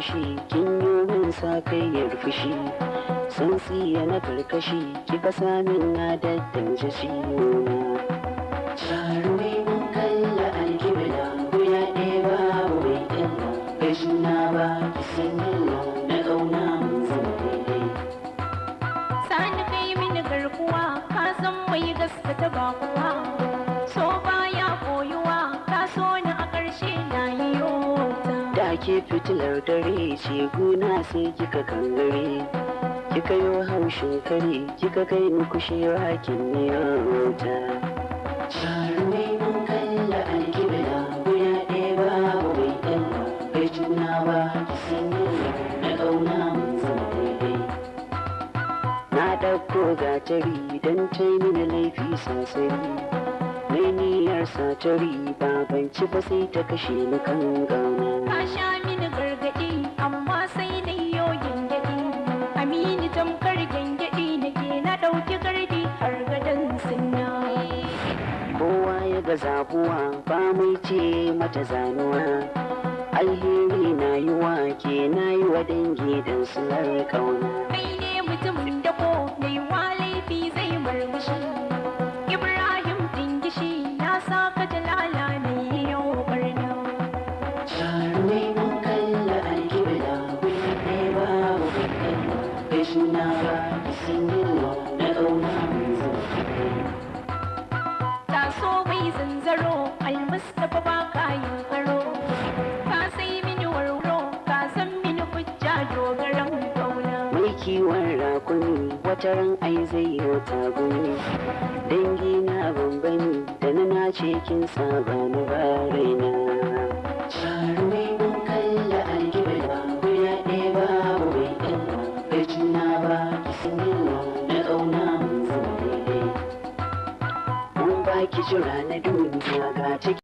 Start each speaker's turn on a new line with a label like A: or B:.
A: murmushi kin yi min sa kayyar fushi sun tsiya na karkashi kika samin na daddanje ciwona jarumai mun kalla alkibla guya ɗaya babu mai ɗalla bai juna ba ki san yalla na ƙauna mun zama daidai
B: sani kai mini garkuwa ka san mai gaskata ba kuwa so baya koyuwa ka so ni a ƙarshe na yi yota
A: da ke fitilar dare ce guna sai kika kangare kika yo haushin kare kika kai ni kushewa kin ne rota jarumai mun kalla alkibla guya ɗaya babu bai ɗalla bai juna ba ki san yalla na ƙauna mun zama daidai na ɗauko gatari don tai mini laifi sosai mai niyyar satari baban ci ba sai ta kashe ni kan gauna
B: ka sha mini gargaɗi amma sai na yo gyangyaɗi amini tamkar gyangyaɗi nake na ɗauki gardi har gadon sinna
A: kowa ya ga zabuwa ba mai ce mata zanuwa alheri na yi wa ke na yi wa dangi don sunar kauna
B: kai ne mutumin da ko mai wa laifi zai murmushi ibrahim dingishi na saka jalala na yi yau barna
A: jarumai mun kalla alkibla guda ɗaya babu bai ɗalla bai juna ba ki san yalla na ƙauna mun zama daidai
B: taso mai zanzaro almustapha ba kayan karo ka sai mini warwaro ka san mini hujja dogaran kauna
A: mai kiwon rakuni wata ran ai zai yi tagumi dangi na bambami da na nace kin saba ni ba raina jarumai mun kalla alkibla guda ɗaya babu bai ɗalla bai juna ba ki san yalla na ƙauna mun zama daidai mun baki jira na duniya ga ciki